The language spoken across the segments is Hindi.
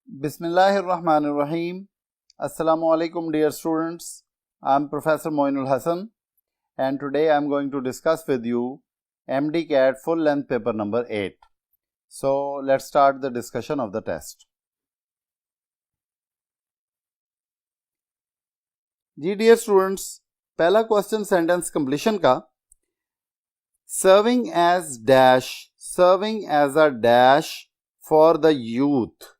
Bismillahirrahmanirrahim. Assalamu alaikum dear students. I am Professor Moinul Hassan and today I am going to discuss with you MD CAT full length paper number 8. So let's start the discussion of the test. जी dear students, पहला क्वेश्चन सेंटेंस कंप्लीशन का serving as a dash for the youth.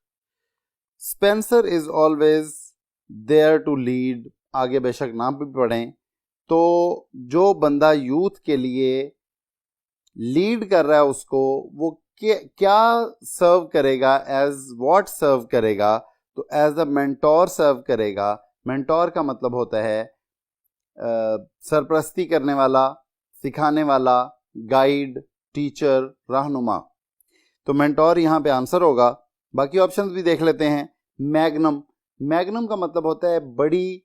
Spencer is always there to lead. आगे बेशक नाम भी पढ़ें तो जो बंदा यूथ के लिए लीड कर रहा है उसको वो क्या सर्व करेगा, एज व्हाट सर्व करेगा, तो एज अ मेंटोर सर्व करेगा. मेंटोर का मतलब होता है सरपरस्ती करने वाला, सिखाने वाला, गाइड, टीचर, रहनुमा. तो मेंटोर यहाँ पे आंसर होगा. बाकी ऑप्शंस भी देख लेते हैं. मैग्नम का मतलब होता है बड़ी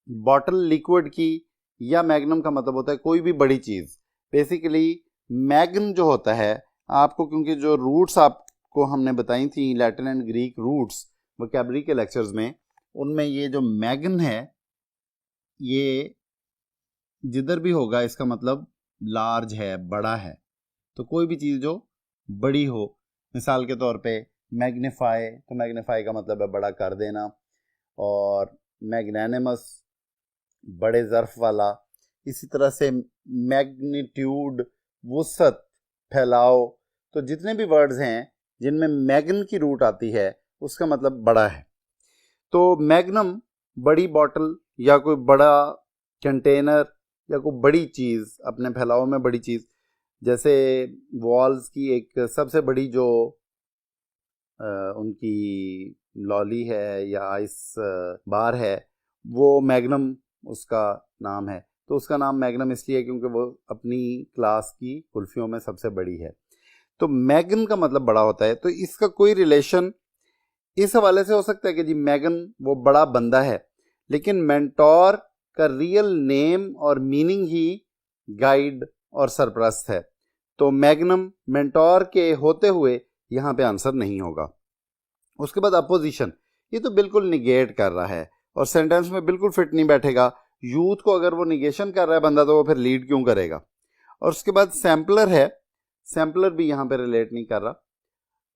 बॉटल लिक्विड की, या मैग्नम का मतलब होता है कोई भी बड़ी चीज. बेसिकली मैग्न जो होता है आपको, क्योंकि जो रूट्स आपको हमने बताई थी Latin and Greek roots vocabulary के लेक्चर्स में, उनमें ये जो मैग्न है ये जिधर भी होगा इसका मतलब लार्ज है, बड़ा है. तो कोई भी चीज जो बड़ी हो, मिसाल के तौर पे मैग्नीफाई, तो मैग्नीफाई का मतलब है बड़ा कर देना, और मैग्नेनिमस बड़े ज़र्फ वाला. इसी तरह से मैग्नीट्यूड, वुसअत, फैलाव. तो जितने भी वर्ड्स हैं जिनमें मैग्न की रूट आती है उसका मतलब बड़ा है. तो मैग्नम बड़ी बॉटल या कोई बड़ा कंटेनर या कोई बड़ी चीज़, अपने फैलाव में बड़ी चीज़. जैसे वॉल्स की एक सबसे बड़ी जो उनकी लॉली है या आइस बार है, वो मैग्नम उसका नाम है. तो उसका नाम मैग्नम इसलिए क्योंकि वो अपनी क्लास की कुल्फियों में सबसे बड़ी है. तो मैग्न का मतलब बड़ा होता है. तो इसका कोई रिलेशन इस हवाले से हो सकता है कि जी मैग्न वो बड़ा बंदा है, लेकिन मेंटोर का रियल नेम और मीनिंग ही गाइड और सरपरस्त है. तो मैग्नम मेंटोर के होते हुए यहाँ पे आंसर नहीं होगा. उसके बाद अपोजिशन, ये तो बिल्कुल निगेट कर रहा है और सेंटेंस में बिल्कुल फिट नहीं बैठेगा. यूथ को अगर वो निगेशन कर रहा है बंदा तो वो फिर लीड क्यों करेगा. और उसके बाद सैम्पलर है. सैम्पलर भी यहाँ पे रिलेट नहीं कर रहा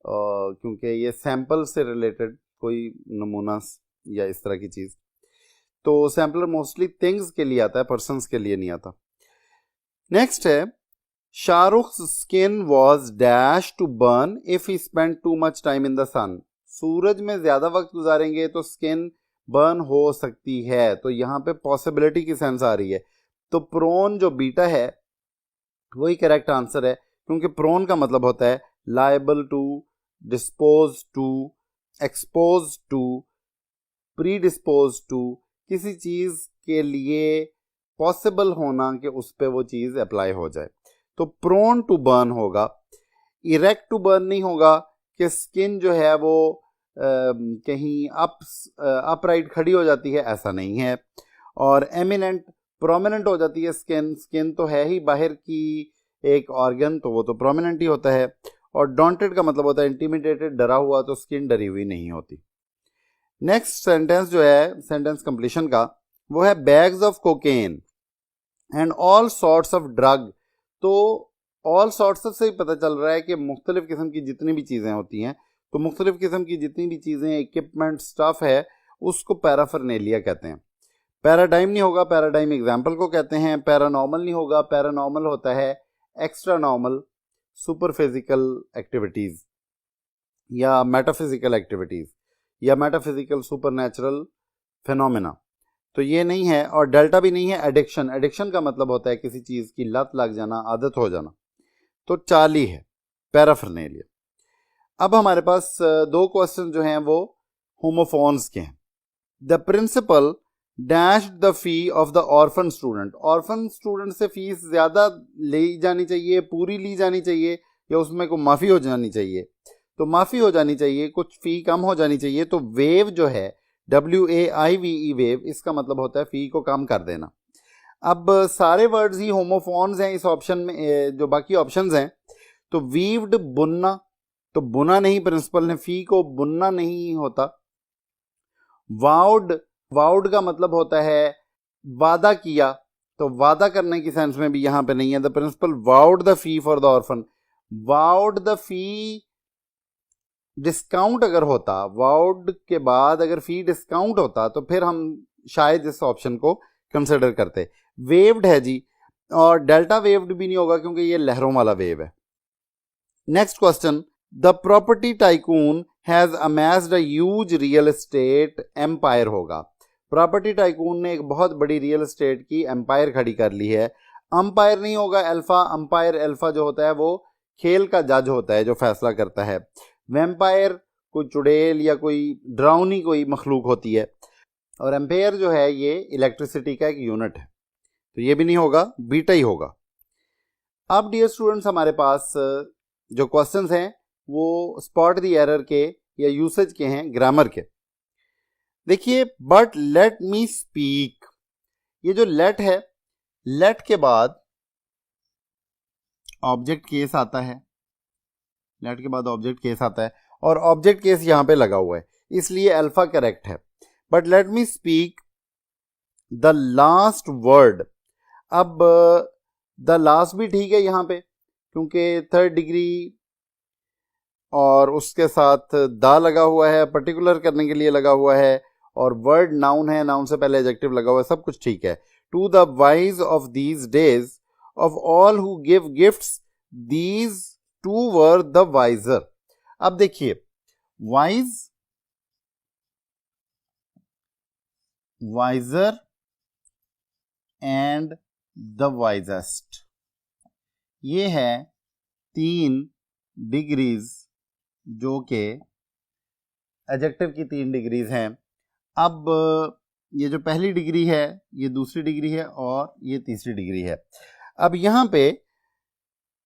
क्योंकि ये सैंपल से रिलेटेड कोई नमूना या इस तरह की चीज़. तो सैम्पलर मोस्टली थिंग्स के लिए आता है, पर्सन्स के लिए नहीं आता. नेक्स्ट है Shahrukh skin was dash to burn if he spend too much time in the sun. सूरज में ज्यादा वक्त गुजारेंगे तो स्किन बर्न हो सकती है. तो यहाँ पे पॉसिबिलिटी की सेंस आ रही है. तो प्रोन जो बीटा है वही करेक्ट आंसर है, क्योंकि प्रोन का मतलब होता है liable to, dispose to, expose to, predispose to. किसी चीज के लिए पॉसिबल होना कि उस पर वो चीज अप्लाई हो जाए. तो प्रोन टू बर्न होगा. इरेक्ट टू बर्न नहीं होगा कि स्किन जो है वो कहीं अपराइट खड़ी हो जाती है, ऐसा नहीं है. और एमिनेंट, प्रोमिनेंट हो जाती है स्किन. स्किन तो है ही बाहर की एक ऑर्गन, तो वो तो प्रोमिनेंट ही होता है. और डॉन्टेड का मतलब होता है इंटिमिडेटेड, डरा हुआ, तो स्किन डरी हुई नहीं होती. नेक्स्ट सेंटेंस जो है सेंटेंस कंप्लीशन का, वो है bags of cocaine and all sorts of drug. तो ऑल सॉर्ट्स से ही पता चल रहा है कि मुख्तलिफ किस्म की जितनी भी चीज़ें होती हैं, तो मुख्तलिफ किस्म की जितनी भी चीज़ें, इक्विपमेंट, स्टफ है, उसको पैराफर्नेलिया कहते हैं. पैराडाइम नहीं होगा, पैराडाइम एग्जाम्पल को कहते हैं. पैरानॉर्मल नहीं होगा, पैरानॉर्मल होता है extra normal, super physical activities या मेटाफिजिकल एक्टिविटीज़ या मेटाफिजिकल सुपर नेचुरल फिनोमेना. तो ये नहीं है. और डेल्टा भी नहीं है एडिक्शन. एडिक्शन का मतलब होता है किसी चीज़ की लत लग जाना, आदत हो जाना. तो चाली है पैराफर्नेलिया. अब हमारे पास दो क्वेश्चन जो हैं वो होमोफोन्स के हैं. The principal dash the fee of the orphan student. Orphan student से फीस ज़्यादा ली जानी चाहिए, पूरी ली जानी चाहिए, या उसमें को माफ़ी हो जानी चाहिए. तो माफ़ी हो जानी चाहिए, कुछ फ़ी कम हो जानी चाहिए. तो वेव जो है WAIVE वेव, इसका मतलब होता है फी को कम कर देना. अब सारे वर्ड्स ही होमोफोन्स हैं इस ऑप्शन में, जो बाकी ऑप्शंस हैं. तो वीव्ड बुनना, तो तो बुना नहीं, प्रिंसिपल ने फी को बुनना नहीं होता। वाउड, वाउड का मतलब होता है वादा किया, तो वादा करने की सेंस में भी यहां पे नहीं है। The principal vowed the fee for the orphan, vowed the fee discount अगर होता, वाउड के बाद अगर फी डिस्काउंट होता तो फिर हम शायद इस ऑप्शन को कंसिडर करते। वेव्ड है जी, और डेल्टा वेव्ड भी नहीं होगा क्योंकि ये लहरों वाला वेव है। Next question, the property tycoon has amassed a huge real estate empire होगा। प्रॉपर्टी टाइकून ने एक बहुत बड़ी रियल एस्टेट की एम्पायर खड़ी कर ली है। अंपायर नहीं होगा, अल्फा, अंपायर अल्फा जो होता है वो खेल का जज होता है जो फैसला करता है। वैम्पायर कोई चुड़ैल या कोई ड्राउनी कोई मखलूक होती है, और एम्पेयर जो है ये इलेक्ट्रिसिटी का एक यूनिट है, तो ये भी नहीं होगा, बीटा ही होगा। अब डियर स्टूडेंट्स हमारे पास जो क्वेश्चंस हैं वो स्पॉट द एरर के या यूसेज के हैं, ग्रामर के। देखिए, बट लेट मी स्पीक, ये जो लेट है, लेट के बाद ऑब्जेक्ट केस आता है, लेट के बाद ऑब्जेक्ट केस आता है, और ऑब्जेक्ट केस यहां पे लगा हुआ है, इसलिए अल्फा करेक्ट है। But let me speak the last word, अब द लास्ट भी ठीक है यहां पे क्योंकि थर्ड डिग्री और उसके साथ द लगा हुआ है, पर्टिकुलर करने के लिए लगा हुआ है, और वर्ड नाउन है, नाउन से पहले एडजेक्टिव लगा हुआ है, सब कुछ ठीक है। To the wise of these days of all who give gifts, these two were the wiser. अब देखिए, wise, wiser and the wisest, ये है 3 डिग्रीज जो कि एडजेक्टिव की 3 डिग्रीज हैं। अब ये जो पहली डिग्री है, ये दूसरी डिग्री है, और ये तीसरी डिग्री है। अब यहां पे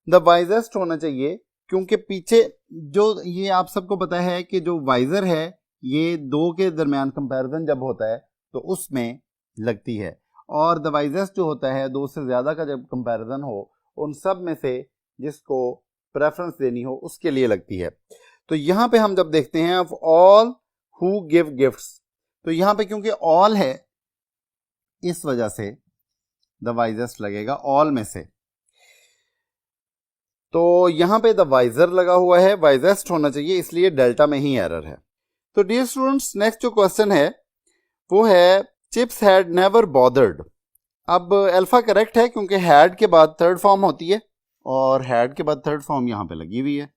द वाइजेस्ट होना चाहिए क्योंकि पीछे जो, ये आप सबको पता है कि जो वाइजर है ये 2 के दरमियान कंपैरिजन जब होता है तो उसमें लगती है, और द वाइजेस्ट जो होता है 2 से ज्यादा का जब कंपैरिजन हो, उन सब में से जिसको प्रेफरेंस देनी हो उसके लिए लगती है। तो यहां पे हम जब देखते हैं of all who give gifts, तो यहां पे क्योंकि ऑल है इस वजह से द वाइजेस्ट लगेगा, ऑल में से। तो यहां पे द वाइजर लगा हुआ है, वाइजेस्ट होना चाहिए, इसलिए डेल्टा में ही एरर है। तो डियर स्टूडेंट्स, नेक्स्ट जो क्वेश्चन है वो है चिप्स हैड नेवर बॉदर्ड। अब अल्फा करेक्ट है क्योंकि हैड के बाद थर्ड फॉर्म होती है, और हैड के बाद थर्ड फॉर्म यहां पे लगी हुई है।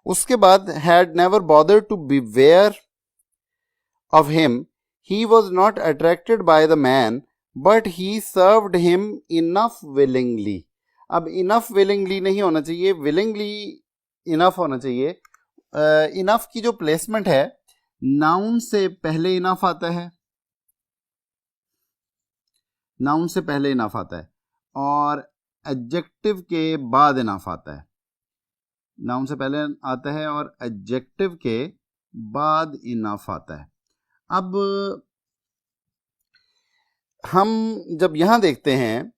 उसके बाद had never bothered to beware of him, he was not attracted by the man but he served him enough willingly. अब इनफ विलिंगली नहीं होना चाहिए, विलिंगली इनफ होना चाहिए। इनफ की जो प्लेसमेंट है, नाउन से पहले इनफ आता है, नाउन से पहले इनफ आता है, और एडजेक्टिव के बाद इनफ आता है। नाउन से पहले आता है और एडजेक्टिव के बाद इनफ आता है। अब हम जब यहां देखते हैं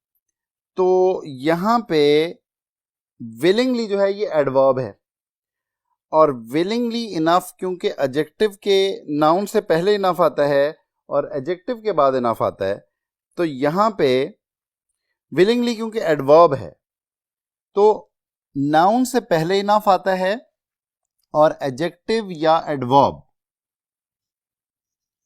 तो यहां पे विलिंगली जो है ये एडवर्ब है, और विलिंगली इनफ क्योंकि एडजेक्टिव के नाउन से पहले इनफ आता है और एडजेक्टिव के बाद इनफ आता है, तो यहां पे विलिंगली क्योंकि एडवर्ब है तो नाउन से पहले इनफ आता है और एडजेक्टिव या एडवर्ब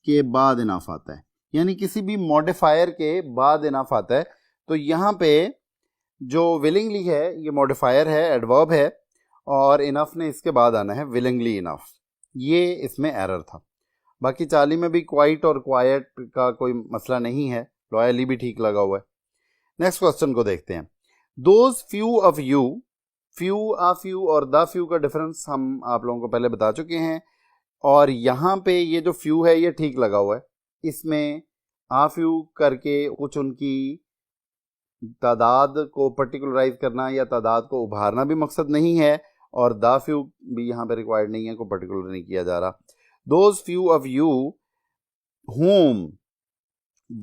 के बाद इनफ आता है, यानी किसी भी मॉडिफायर के बाद इनफ आता है। तो यहां पे जो विलिंगली है ये मॉडिफायर है, एडवर्ब है, और इनफ ने इसके बाद आना है, विलिंगली इनफ। ये इसमें एरर था। बाकी चाली में भी क्वाइट और क्वाइट का कोई मसला नहीं है, लॉयली भी ठीक लगा हुआ है। नेक्स्ट क्वेश्चन को देखते हैं। Those few of you, few, uh few और द फ्यू का डिफरेंस हम आप लोगों को पहले बता चुके हैं, और यहां पे ये जो फ्यू है ये ठीक लगा हुआ है। इसमें आ फ्यू करके कुछ उनकी तादाद को पर्टिकुलराइज करना या तादाद को उभारना भी मकसद नहीं है, और द फ्यू भी यहाँ पे रिक्वायर्ड नहीं है, को पर्टिकुलर नहीं किया जा रहा। Those few of you whom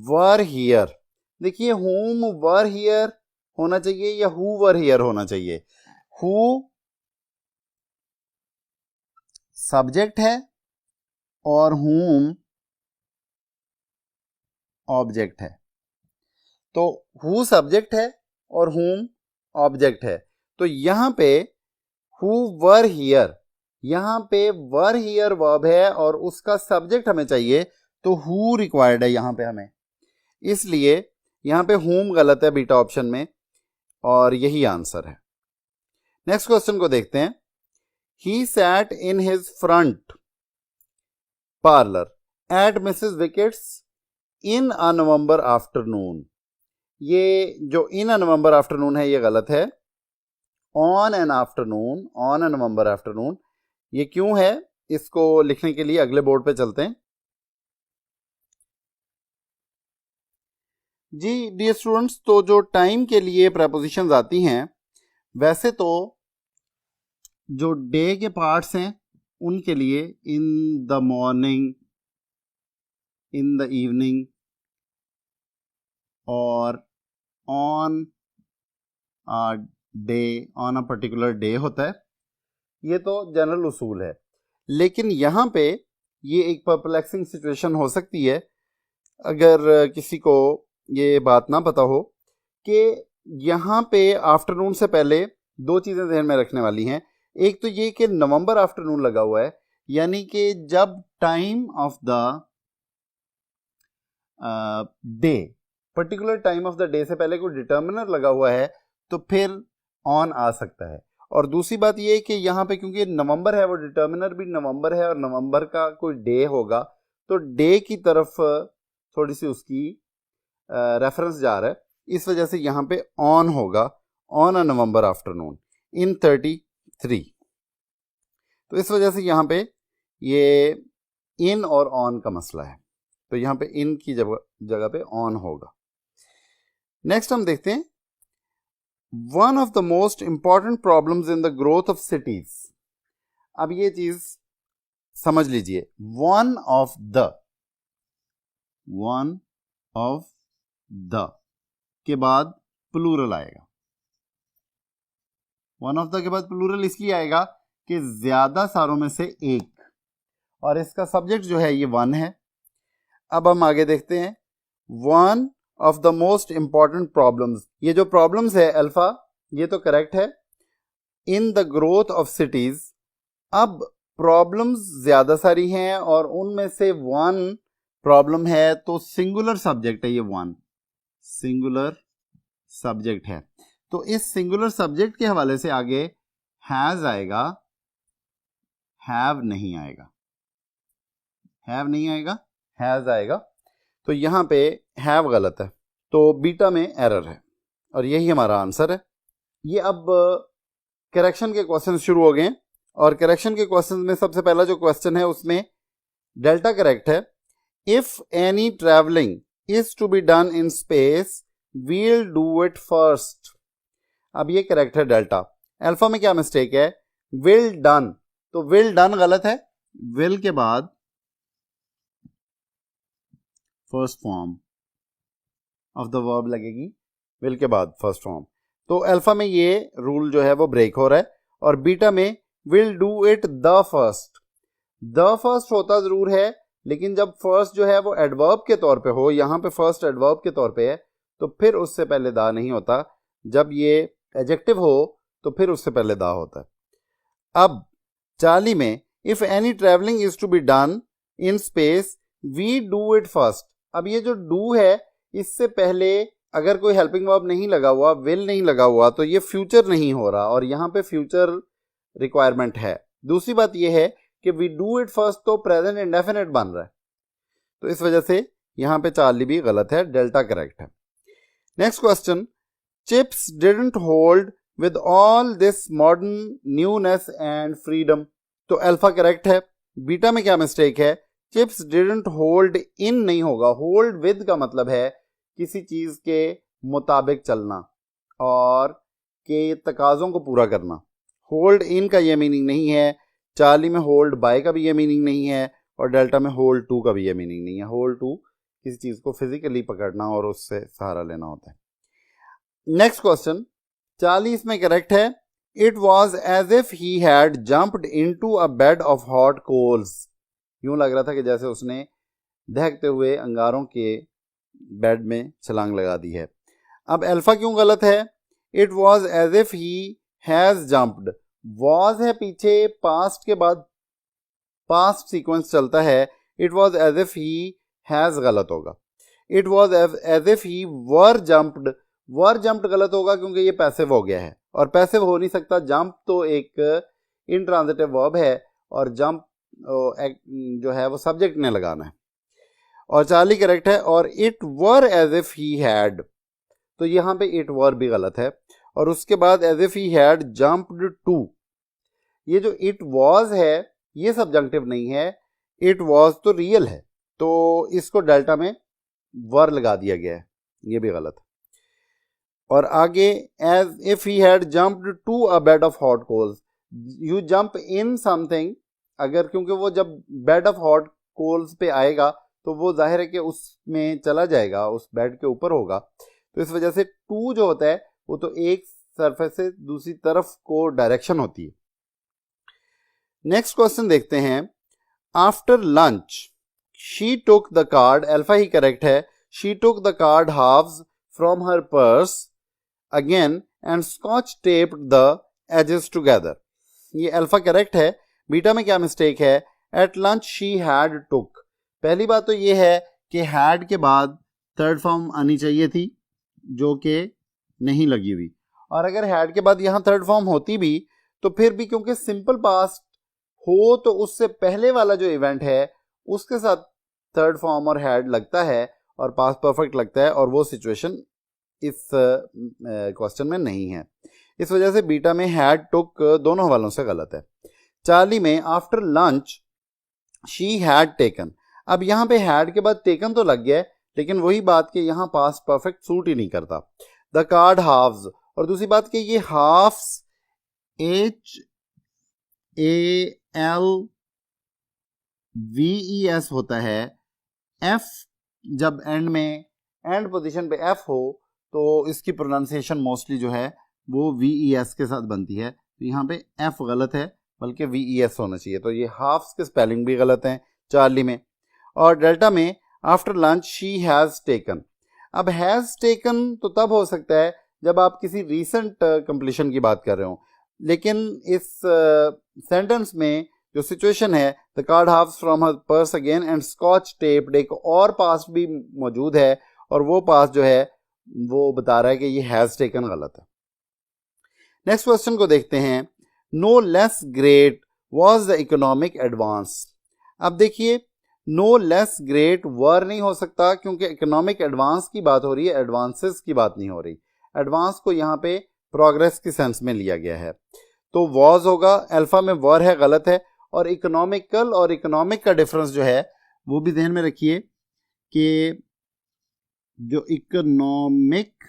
were here, देखिए whom वर हियर होना चाहिए या who वर हियर होना चाहिए। हु सब्जेक्ट है और whom ऑब्जेक्ट है। तो हु सब्जेक्ट है और whom ऑब्जेक्ट है। तो यहां पे हु वर हियर, यहां पे वर हियर वर्ब है और उसका सब्जेक्ट हमें चाहिए, तो हु रिक्वायर्ड है यहां पे हमें, इसलिए यहां पे whom गलत है बीटा ऑप्शन में और यही आंसर है। नेक्स्ट क्वेश्चन को देखते हैं। He sat in his front parlour eight Mrs wickets in a November afternoon. ये जो इन अ नवंबर आफ्टरनून है ये गलत है। On an afternoon, on a November afternoon, ये क्यों है इसको लिखने के लिए अगले बोर्ड पे चलते हैं। जी डियर स्टूडेंट्स, तो जो टाइम के लिए प्रपोजिशंस आती हैं, वैसे तो जो डे के पार्ट्स हैं उनके लिए in the morning, in the evening और on day, on a particular day होता है, ये तो जनरल उसूल है। लेकिन यहां पे ये एक परप्लेक्सिंग सिचुएशन हो सकती है अगर किसी को ये बात ना पता हो कि यहां पे आफ्टरनून से पहले दो चीजें ध्यान में रखने वाली हैं। एक तो ये कि नवंबर आफ्टरनून लगा हुआ है, यानी कि जब time of the day, particular time of the day से पहले कोई डिटर्मिनर लगा हुआ है तो फिर ऑन आ सकता है। और दूसरी बात ये है कि यहाँ पे क्योंकि नवंबर है, वो डिटर्मिनर भी नवंबर है और नवंबर का कोई डे होगा, तो डे की तरफ थोड़ी सी उसकी रेफरेंस जा रहा है, इस वजह से यहाँ पे ऑन होगा, on a November afternoon in 33। तो इस वजह से यहाँ पे ये इन और ऑन का मसला है, तो यहाँ पे इन की जगह पे ऑन होगा। नेक्स्ट हम देखते हैं, one of the most important problems in the growth of cities. अब ये चीज समझ लीजिए, वन ऑफ द के बाद प्लूरल आएगा। वन ऑफ द के बाद प्लूरल इसलिए आएगा कि ज्यादा सारों में से एक, और इसका सब्जेक्ट जो है ये वन है। अब हम आगे देखते हैं, one of the most important problems, ये जो प्रॉब्लम्स है अल्फा, ये तो करेक्ट है, in the growth of cities. अब प्रॉब्लम्स ज्यादा सारी हैं और उनमें से वन प्रॉब्लम है, तो सिंगुलर सब्जेक्ट है ये, वन सिंगुलर सब्जेक्ट है। तो इस सिंगुलर सब्जेक्ट के हवाले से आगे हैज आएगा, हैव नहीं आएगा, हैव नहीं आएगा, हैज आएगा। तो यहां पे हैव गलत है, तो बीटा में एरर है और यही हमारा आंसर है। ये अब करेक्शन के क्वेश्चन शुरू हो गए, और करेक्शन के क्वेश्चन में सबसे पहला जो क्वेश्चन है उसमें डेल्टा करेक्ट है। If any travelling is to be done in space we'll do it first. अब ये करेक्ट है डेल्टा। अल्फा में क्या मिस्टेक है, विल डन, तो विल डन गलत है, विल के बाद first form of the verb लगेगी, विल के बाद फर्स्ट फॉर्म। तो अल्फा में ये रूल जो है वो ब्रेक हो रहा है, और बीटा में will do it the first. The first होता जरूर है, लेकिन जब फर्स्ट जो है वो एडवर्ब के तौर पे हो, यहां पे फर्स्ट एडवर्ब के तौर पे है, तो फिर उससे पहले दा नहीं होता। जब ये एडजेक्टिव हो तो फिर उससे पहले दा होता है। अब 40 में if any travelling is to be done in space we do it first. अब ये जो डू है, इससे पहले अगर कोई हेल्पिंग वर्ब नहीं लगा हुआ, विल नहीं लगा हुआ, तो ये फ्यूचर नहीं हो रहा, और यहां पे फ्यूचर रिक्वायरमेंट है। दूसरी बात ये है कि वी डू इट फर्स्ट तो प्रेजेंट इंडेफिनिट बन रहा है, तो इस वजह से यहां पे 40 भी गलत है, डेल्टा करेक्ट है। Next question, chips didn't hold with all this modern newness and freedom. तो अल्फा करेक्ट है। बीटा में क्या मिस्टेक है, चिप्स डिडंट होल्ड इन नहीं होगा, होल्ड विद का मतलब है किसी चीज के मुताबिक चलना और के तकाजों को पूरा करना। होल्ड इन का ये मीनिंग नहीं है, 40 में होल्ड बाय का भी ये मीनिंग नहीं है, और डेल्टा में होल्ड टू का भी ये मीनिंग नहीं है। होल्ड टू किसी चीज को फिजिकली पकड़ना और उससे सहारा लेना होता है। नेक्स्ट क्वेश्चन, 40 में करेक्ट है, it was as if he had jumped into a bed of hot coals. यूं लग रहा था कि जैसे उसने दहकते हुए अंगारों के बेड में छलांग लगा दी है। अब अल्फा क्यों गलत है? It was as if he has jumped, was है पीछे, पास्ट के बाद पास्ट सीक्वेंस चलता है, it was as if he has गलत होगा। It was as if he were jumped, were jumped गलत होगा क्योंकि ये पैसिव हो गया है और पैसिव हो नहीं सकता। जंप तो एक इंट्रांजिटिव वर्ब है और जंप जो है वो सब्जेक्ट ने लगाना है। और चार्ली करेक्ट है। और it were as if he had, तो यहां पे इट वर भी गलत है। और उसके बाद as if he had jumped to, ये जो इट वॉज है ये सब्जंक्टिव नहीं है, इट वॉज तो रियल है, तो इसको डेल्टा में वर लगा दिया गया है, ये भी गलत है। और आगे as if he had jumped to a bed of hot coals, you jump in something, अगर क्योंकि वो जब बेड ऑफ हॉट कोल्स पे आएगा तो वो जाहिर है कि उसमें चला जाएगा, उस बेड के ऊपर होगा, तो इस वजह से टू जो होता है वो तो एक सरफेस से दूसरी तरफ को डायरेक्शन होती है। नेक्स्ट क्वेश्चन देखते हैं। After lunch she took the card, alpha ही करेक्ट है, she took the card halves from her purse again and scotch taped the edges together, ये अल्फा करेक्ट है। बीटा में क्या मिस्टेक है? At lunch she had took, पहली बात तो ये है कि हैड के बाद थर्ड फॉर्म आनी चाहिए थी जो कि नहीं लगी हुई, और अगर हैड के बाद यहां थर्ड फॉर्म होती भी तो फिर भी क्योंकि सिंपल पास्ट हो तो उससे पहले वाला जो इवेंट है उसके साथ थर्ड फॉर्म और हैड लगता है और पास्ट परफेक्ट लगता है, और वो सिचुएशन इस क्वेश्चन में नहीं है। इस वजह से बीटा में हैड टुक दोनों हवालों से गलत है। चार्ली में after lunch she had taken, अब यहां पे हैड के बाद टेकन तो लग गया है, लेकिन वही बात कि यहां पास्ट परफेक्ट सूट ही नहीं करता। द कार्ड हाफ्स, और दूसरी बात कि ये हाफ्स HALVES होता है, एफ जब एंड में एंड पोजीशन पे एफ हो तो इसकी प्रोनाउंसिएशन मोस्टली जो है वो VES के साथ बनती है, तो यहाँ पे एफ गलत है बल्कि VES होना चाहिए, तो ये हाफ्स के स्पेलिंग भी गलत हैं चार्ली में। और डेल्टा में after lunch she has taken, अब हैज टेकन तो तब हो सकता है जब आप किसी रीसेंट कंप्लीशन की बात कर रहे हो, लेकिन इस सेंटेंस में जो सिचुएशन है the card halves from her purse again and scotch taped, एक और पास्ट भी मौजूद है और वो पास्ट जो है वो बता रहा है कि ये हैज टेकन गलत है। नेक्स्ट क्वेश्चन को देखते हैं। No less great was the economic advance, अब देखिए नो लेस ग्रेट वर नहीं हो सकता क्योंकि इकोनॉमिक एडवांस की बात हो रही है, एडवांसेस की बात नहीं हो रही। एडवांस को यहाँ पे प्रोग्रेस की सेंस में लिया गया है, तो वॉज होगा, अल्फा में वर है गलत है। और इकोनॉमिकल और इकोनॉमिक का डिफरेंस जो है वो भी ध्यान में रखिए कि जो इकोनॉमिक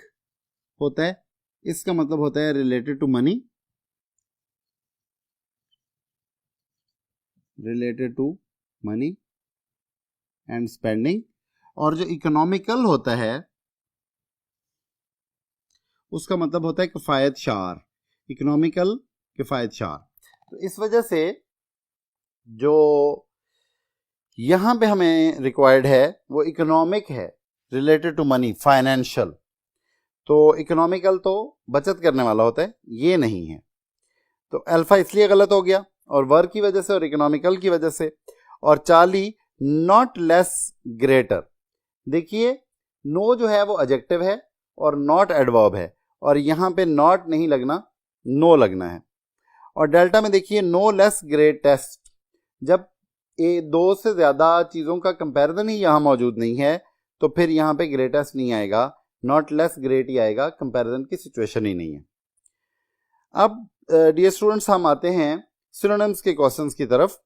होता है इसका मतलब होता है related to money, related to money and spending, और जो इकोनॉमिकल होता है उसका मतलब होता है किफायत शार, इकोनॉमिकल किफायत शार। तो इस वजह से जो यहां पे हमें रिक्वायर्ड है वो इकोनॉमिक है, रिलेटेड टू मनी, फाइनेंशियल। तो इकोनॉमिकल तो बचत करने वाला होता है, ये नहीं है, तो अल्फा इसलिए गलत हो गया और वर की वजह से और इकोनॉमिकल की वजह से। और चार्ली नॉट लेस ग्रेटर, देखिए नो जो है वो एडजेक्टिव है और नॉट एडवर्ब है, और यहां पे नॉट नहीं लगना, नो लगना है। और डेल्टा में देखिए नो लेस ग्रेटेस्ट, जब दो से ज्यादा चीजों का कंपैरिजन ही यहां मौजूद नहीं है तो फिर यहां पे ग्रेटेस्ट नहीं आएगा, नॉट लेस ग्रेट ही आएगा, कंपैरिजन की सिचुएशन ही नहीं है। अब डियर स्टूडेंट्स हम आते हैं सिनोनिम्स के क्वेश्चंस की तरफ।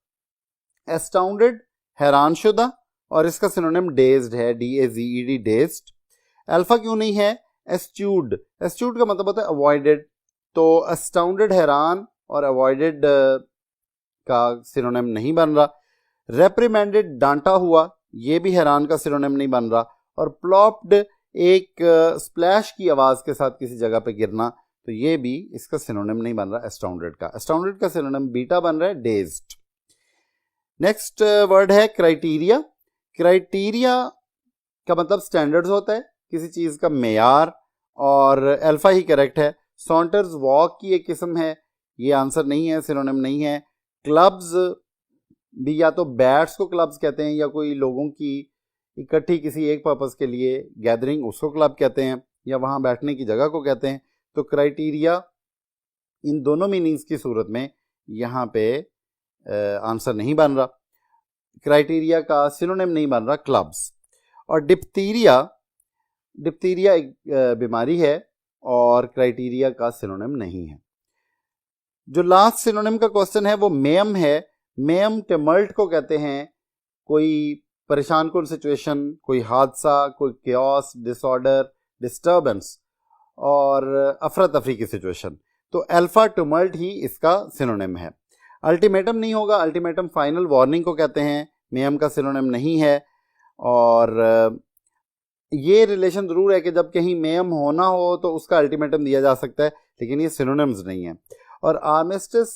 एस्टाउंडेड हैरानशुदा, और इसका सिनोनिम डेज्ड है, DAZED, डेज्ड। अल्फा क्यों नहीं है? एस्ट्यूड, एस्ट्यूड का मतलब होता है अवॉइडेड, तो एस्टाउंडेड हैरान और अवॉइडेड का सिनोनिम नहीं बन रहा। रेप्रिमेंडेड डांटा हुआ, ये भी हैरान का सिनोनिम नहीं बन रहा। और प्लॉप्ड एक स्प्लैश की आवाज के साथ किसी जगह पे गिरना, तो तो ये भी इसका सिनोनिम नहीं बन रहा एस्टाउंडेड का। एस्टाउंडेड का सिनोनिम बीटा बन रहा है डेज्ड। नेक्स्ट वर्ड है क्राइटेरिया। क्राइटेरिया का मतलब स्टैंडर्ड्स होता है, किसी चीज का मेयार, और अल्फा ही करेक्ट है। सॉन्टर्स वॉक की एक किस्म है, ये आंसर नहीं है, सिनोनिम नहीं है। क्लब्स भी या तो बैट्स को क्लब्स कहते हैं, या कोई लोगों की इकट्ठी किसी एक पर्पस के लिए गैदरिंग, उसको क्लब कहते हैं, या वहां बैठने की जगह को कहते हैं। तो क्राइटेरिया इन दोनों मीनिंग्स की सूरत में यहाँ पे आंसर नहीं बन रहा। क्राइटेरिया का सिनोनिम नहीं बन रहा क्लब्स। और डिप्थीरिया एक बीमारी है और क्राइटेरिया का सिनोनिम नहीं है। जो लास्ट सिनोनिम का क्वेश्चन है वो मेयम है। मेयम टिमल्ट को कहते हैं, कोई परेशान कुन सिचुएशन, कोई हादसा, कोई केओस, डिसऑर्डर, डिस्टर्बेंस और अफरा तफरी की सिचुएशन। तो अल्फा टिमल्ट ही इसका सिनोनिम है। अल्टीमेटम नहीं होगा, अल्टीमेटम फाइनल वार्निंग को कहते हैं, मेयम का सिनोनिम नहीं है। और ये रिलेशन जरूर है कि जब कहीं मेयम होना हो तो उसका अल्टीमेटम दिया जा सकता है, लेकिन ये सिनोनिम्स नहीं है। और आर्मिस्टिस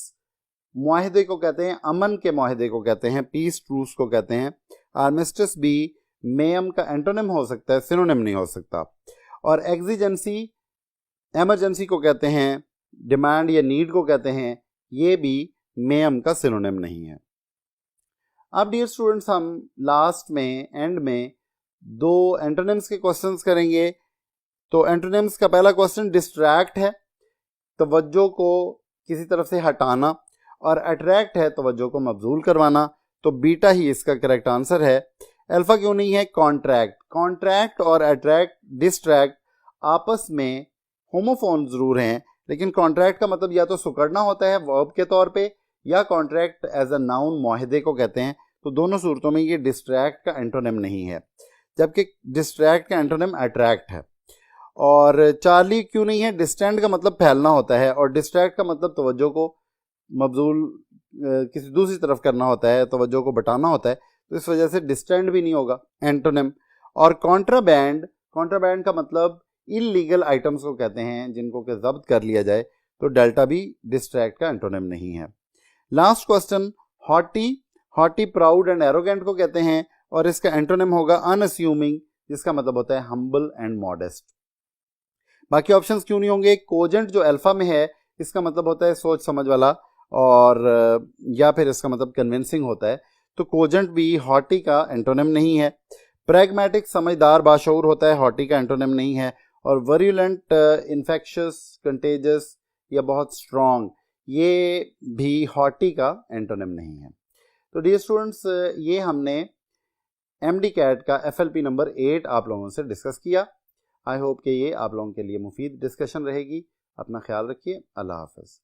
मुआहिदे को कहते हैं, अमन के मुआहिदे को कहते हैं, पीस ट्रूस को कहते हैं। आर्मिस्टिस भी मेयम का एंटोनिम हो सकता है, सिनोनिम नहीं हो सकता। और एक्जिजेंसी एमरजेंसी को कहते हैं, डिमांड या नीड को कहते हैं, ये भी मेयम का सिनोनिम नहीं है। अब डियर स्टूडेंट्स, हम लास्ट में एंड में दो एंटोनिम्स के क्वेश्चंस करेंगे। तो एंटोनिम्स का पहला क्वेश्चन डिस्ट्रैक्ट है, तवज्जो को किसी तरफ से हटाना, और अट्रैक्ट है, तवज्जो को मबजूल करवाना। तो बीटा ही इसका करेक्ट आंसर है। अल्फा क्यों नहीं है? कॉन्ट्रैक्ट। कॉन्ट्रैक्ट और अट्रैक्ट, डिस्ट्रैक्ट आपस में होमोफोन जरूर हैं, लेकिन कॉन्ट्रैक्ट का मतलब या तो सुकड़ना होता है वर्ब के तौर पे, या कॉन्ट्रैक्ट एज अ नाउन मुआहिदे को कहते हैं। तो दोनों सूरतों में ये डिस्ट्रैक्ट का एंटोनिम नहीं है, जबकि डिस्ट्रैक्ट का एंटोनिम अट्रैक्ट है। और चार्ली क्यों नहीं है? डिस्टेंड का मतलब फैलना होता है, और डिस्ट्रैक्ट का मतलब तवज्जो को मबजूल किसी दूसरी तरफ करना होता है, तवज्जो को बटाना होता है। तो इस वजह से डिस्टेंड भी नहीं होगा एंटोनिम। और कॉन्ट्राबैंड का मतलब इलीगल आइटम्स को कहते हैं, जिनको कि जब्त कर लिया जाए। तो डेल्टा भी डिस्ट्रैक्ट का एंटोनिम नहीं है। Last question, haughty proud and arrogant को कहते हैं, और इसका एंटोनिम होगा अनअस्यूमिंग, जिसका मतलब होता है हम्बल एंड मॉडेस्ट। बाकी ऑप्शंस क्यों नहीं होंगे? कोजेंट जो अल्फा में है, इसका मतलब होता है सोच समझ वाला, और या फिर इसका मतलब कन्विंसिंग होता है। तो कोजेंट भी हॉटी का एंटोनिम नहीं है। प्रैग्मेटिक समझदार बाशऊर होता है, हॉटी का एंटोनिम नहीं है। और वर्युलेंट इन्फेक्शियस, कंटेजियस या बहुत स्ट्रॉन्ग, ये भी हॉटी का एंटोनिम नहीं है। तो डियर स्टूडेंट्स, ये हमने एमडी कैट का FLP नंबर 8 आप लोगों से डिस्कस किया। आई होप कि ये आप लोगों के लिए मुफीद डिस्कशन रहेगी। अपना ख्याल रखिए। अल्लाह हाफ़िज़।